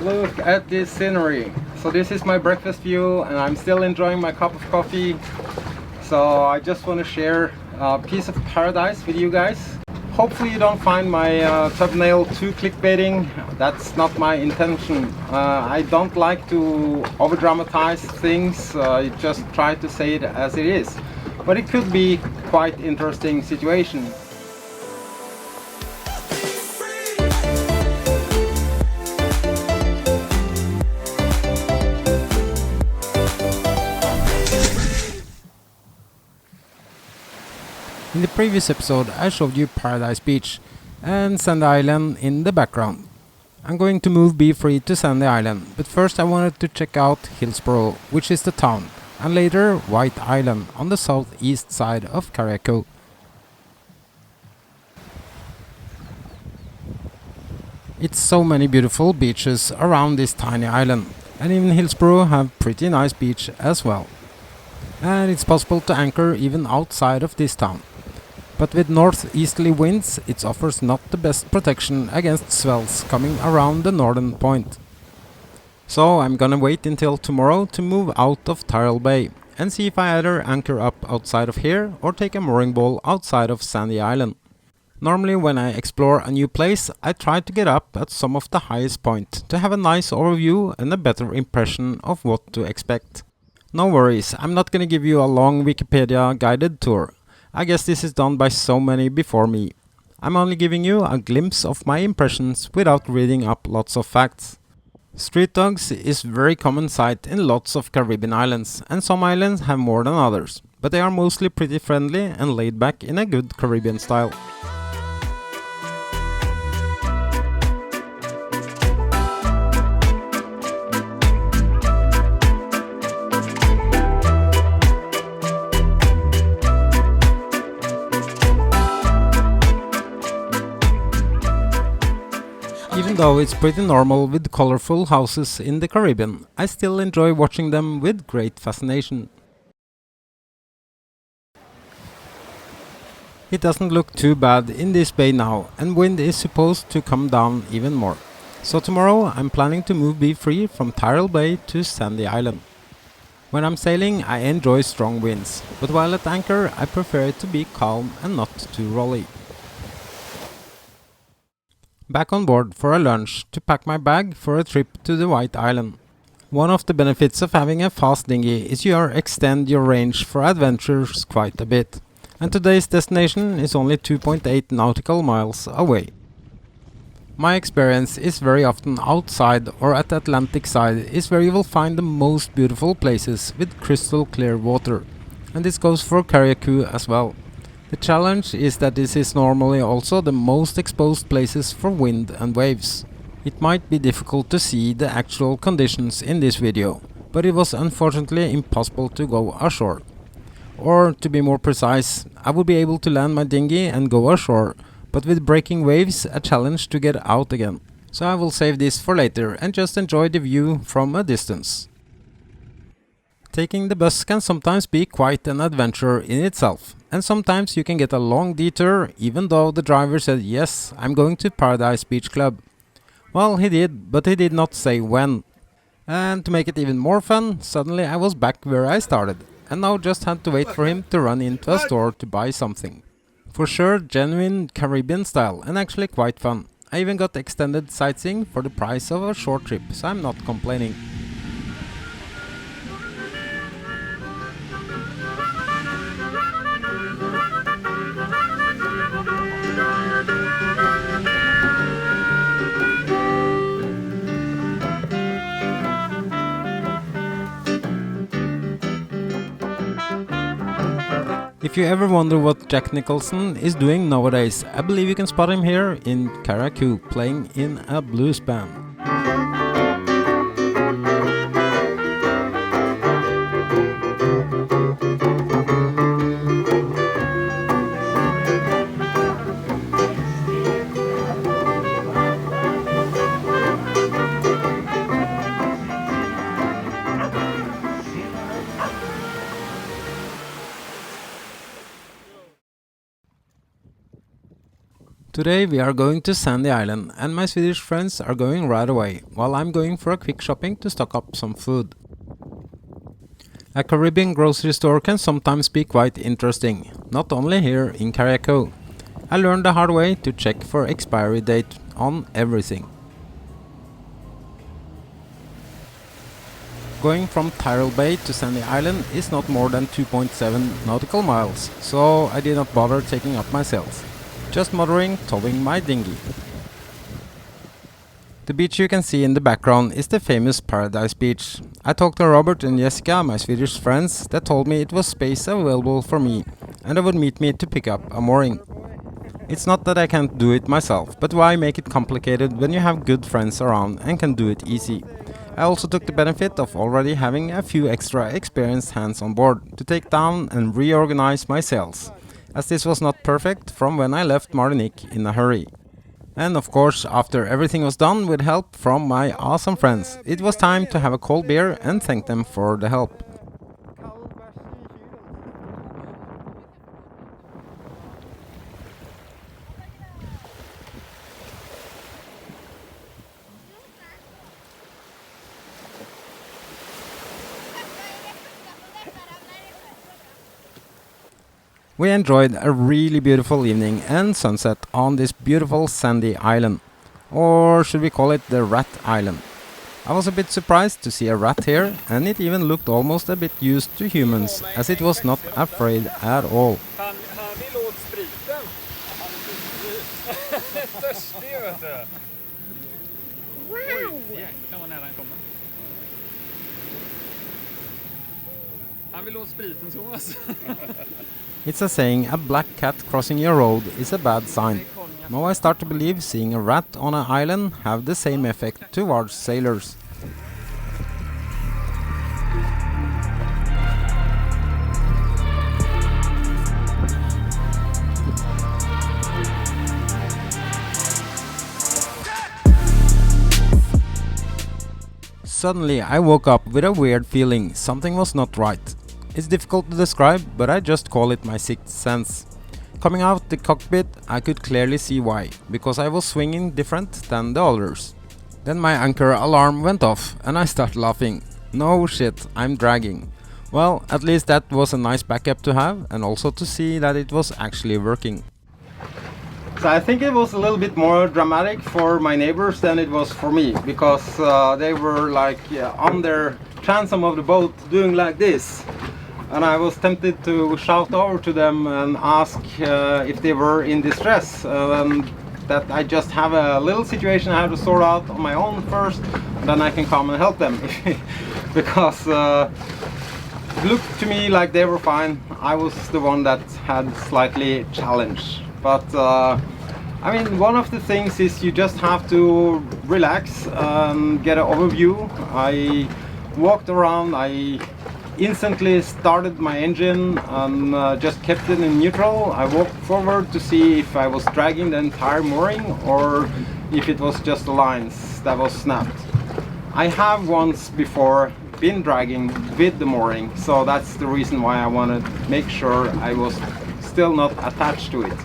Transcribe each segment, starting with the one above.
Look at this scenery. So this is my breakfast view and I'm still enjoying my cup of coffee. So I just want to share a piece of paradise with you guys. Hopefully you don't find my thumbnail too clickbaiting. That's not my intention. I don't like to over dramatize things. I just try to say it as it is. But it could be quite interesting situation. In the previous episode I showed you Paradise Beach and Sandy Island in the background. I'm going to move Be Free to Sandy Island, but first I wanted to check out Hillsborough, which is the town, and later White Island on the southeast side of Carriacou. It's so many beautiful beaches around this tiny island, and even Hillsborough have pretty nice beach as well. And it's possible to anchor even outside of this town. But with northeasterly winds, it offers not the best protection against swells coming around the northern point. So I'm gonna wait until tomorrow to move out of Tyrrell Bay and see if I either anchor up outside of here or take a mooring ball outside of Sandy Island. Normally when I explore a new place, I try to get up at some of the highest point to have a nice overview and a better impression of what to expect. No worries, I'm not gonna give you a long Wikipedia guided tour. I guess this is done by so many before me. I'm only giving you a glimpse of my impressions without reading up lots of facts. Street dogs is very common sight in lots of Caribbean islands, and some islands have more than others, but they are mostly pretty friendly and laid back in a good Caribbean style. Even though it's pretty normal with colorful houses in the Caribbean, I still enjoy watching them with great fascination. It doesn't look too bad in this bay now, and wind is supposed to come down even more. So tomorrow I'm planning to move Be Free from Tyrrell Bay to Sandy Island. When I'm sailing I enjoy strong winds, but while at anchor I prefer it to be calm and not too rolly. Back on board for a lunch to pack my bag for a trip to the White Island. One of the benefits of having a fast dinghy is you extend your range for adventures quite a bit, and today's destination is only 2.8 nautical miles away. My experience is very often outside or at the Atlantic side is where you will find the most beautiful places with crystal clear water, and this goes for Carriacou as well. The challenge is that this is normally also the most exposed places for wind and waves. It might be difficult to see the actual conditions in this video, but it was unfortunately impossible to go ashore. Or to be more precise, I would be able to land my dinghy and go ashore, but with breaking waves a challenge to get out again. So I will save this for later and just enjoy the view from a distance. Taking the bus can sometimes be quite an adventure in itself, and sometimes you can get a long detour even though the driver said yes, I'm going to Paradise Beach Club. Well, he did, but he did not say when. And to make it even more fun, suddenly I was back where I started, and now just had to wait for him to run into a store to buy something. For sure, genuine Caribbean style and actually quite fun. I even got extended sightseeing for the price of a short trip, so I'm not complaining. If you ever wonder what Jack Nicholson is doing nowadays, I believe you can spot him here in Carriacou playing in a blues band. Today we are going to Sandy Island and my Swedish friends are going right away, while I'm going for a quick shopping to stock up some food. A Caribbean grocery store can sometimes be quite interesting, not only here in Carriacou. I learned the hard way to check for expiry date on everything. Going from Tyrrell Bay to Sandy Island is not more than 2.7 nautical miles, so I did not bother taking up myself. Just motoring, towing my dinghy. The beach you can see in the background is the famous Paradise Beach. I talked to Robert and Jessica, my Swedish friends, that told me it was space available for me and they would meet me to pick up a mooring. It's not that I can't do it myself, but why make it complicated when you have good friends around and can do it easy? I also took the benefit of already having a few extra experienced hands on board to take down and reorganize my sails, as this was not perfect from when I left Martinique in a hurry. And of course, after everything was done with help from my awesome friends, it was time to have a cold beer and thank them for the help. We enjoyed a really beautiful evening and sunset on this beautiful sandy island. Or should we call it the Rat Island? I was a bit surprised to see a rat here, and it even looked almost a bit used to humans, as it was not afraid at all. Han vill åt spriten. Han är törstig, vet du. Wow! Jäklar vad nära han kommer. Han vill åt spriten, Thomas. It's a saying, a black cat crossing your road is a bad sign. Now I start to believe seeing a rat on an island have the same effect towards sailors. Suddenly I woke up with a weird feeling, something was not right. It's difficult to describe, but I just call it my sixth sense. Coming out the cockpit, I could clearly see why, because I was swinging different than the others. Then my anchor alarm went off and I started laughing. No shit, I'm dragging. Well, at least that was a nice backup to have, and also to see that it was actually working. So I think it was a little bit more dramatic for my neighbors than it was for me, because they were like on their transom of the boat doing like this. And I was tempted to shout over to them and ask if they were in distress, and that I just have a little situation I have to sort out on my own first, and then I can come and help them. Because it looked to me like they were fine. I was the one that had slightly challenge. But I mean, one of the things is you just have to relax and get an overview. I walked around, I instantly started my engine and just kept it in neutral. I walked forward to see if I was dragging the entire mooring or if it was just the lines that was snapped. I have once before been dragging with the mooring, so that's the reason why I wanted to make sure I was still not attached to it.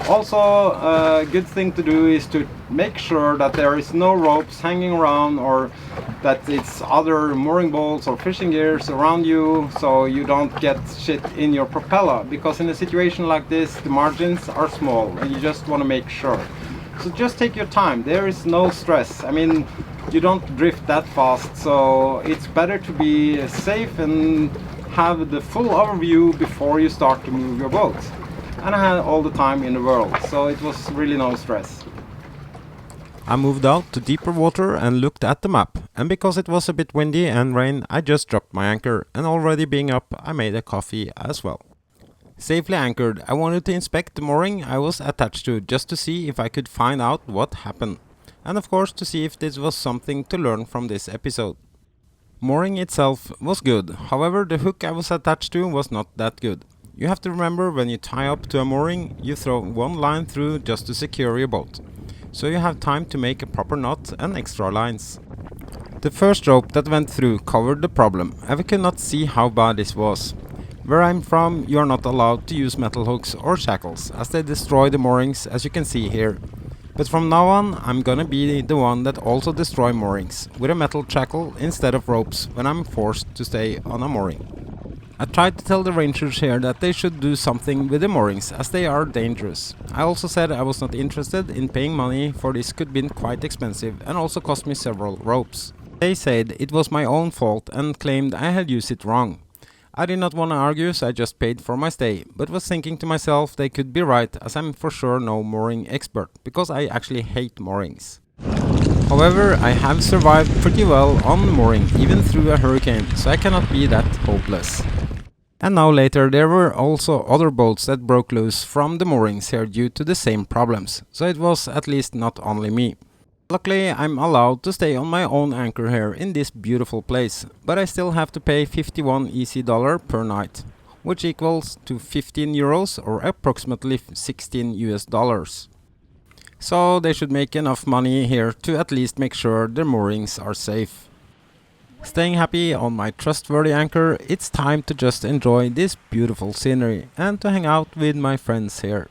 Also, a good thing to do is to make sure that there is no ropes hanging around, or that it's other mooring bolts or fishing gears around you, so you don't get shit in your propeller, because in a situation like this the margins are small and you just want to make sure. So just take your time, there is no stress. I mean, you don't drift that fast, so it's better to be safe and have the full overview before you start to move your boat. And I had all the time in the world, so it was really no stress. I moved out to deeper water and looked at the map, and because it was a bit windy and rain, I just dropped my anchor, and already being up, I made a coffee as well. Safely anchored, I wanted to inspect the mooring I was attached to, just to see if I could find out what happened, and of course to see if this was something to learn from this episode. Mooring itself was good, however the hook I was attached to was not that good. You have to remember, when you tie up to a mooring, you throw one line through just to secure your boat. So you have time to make a proper knot and extra lines. The first rope that went through covered the problem, and we could not see how bad this was. Where I'm from, you are not allowed to use metal hooks or shackles, as they destroy the moorings, as you can see here. But from now on, I'm gonna be the one that also destroy moorings, with a metal shackle instead of ropes when I'm forced to stay on a mooring. I tried to tell the rangers here that they should do something with the moorings, as they are dangerous. I also said I was not interested in paying money, for this could be quite expensive and also cost me several ropes. They said it was my own fault and claimed I had used it wrong. I did not want to argue, so I just paid for my stay, but was thinking to myself they could be right, as I'm for sure no mooring expert, because I actually hate moorings. However, I have survived pretty well on the mooring, even through a hurricane, so I cannot be that hopeless. And now later there were also other boats that broke loose from the moorings here due to the same problems, so it was at least not only me. Luckily, I'm allowed to stay on my own anchor here in this beautiful place, but I still have to pay 51 EC dollar per night, which equals to 15 euros or approximately 16 US dollars. So they should make enough money here to at least make sure their moorings are safe. Staying happy on my trustworthy anchor, it's time to just enjoy this beautiful scenery and to hang out with my friends here.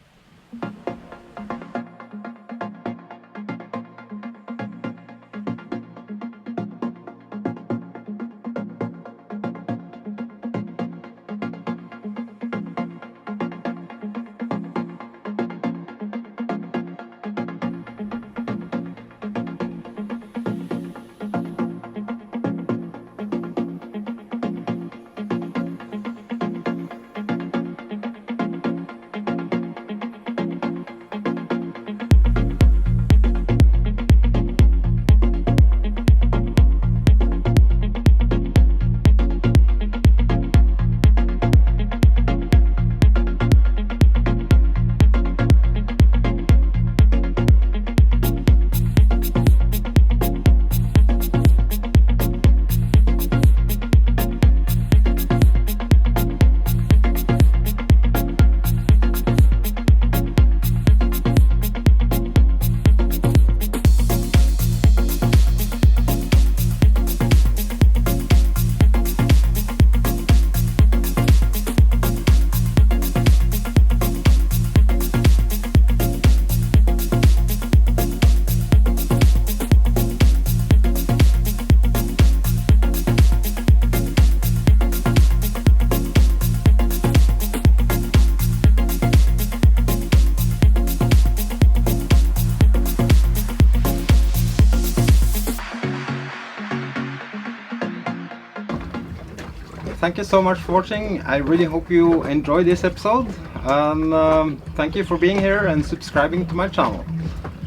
Thank you so much for watching. I really hope you enjoyed this episode, and thank you for being here and subscribing to my channel.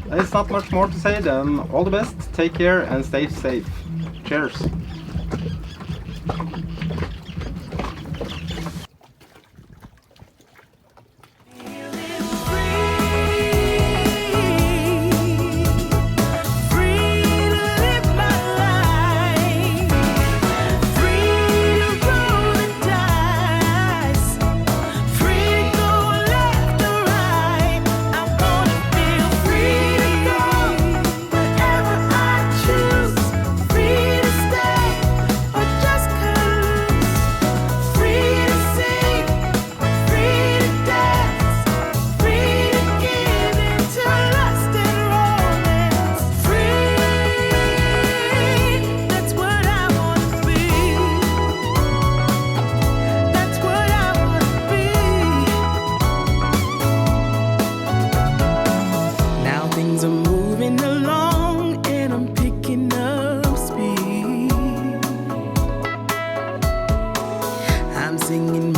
There's not much more to say than all the best, take care and stay safe. Cheers! Singing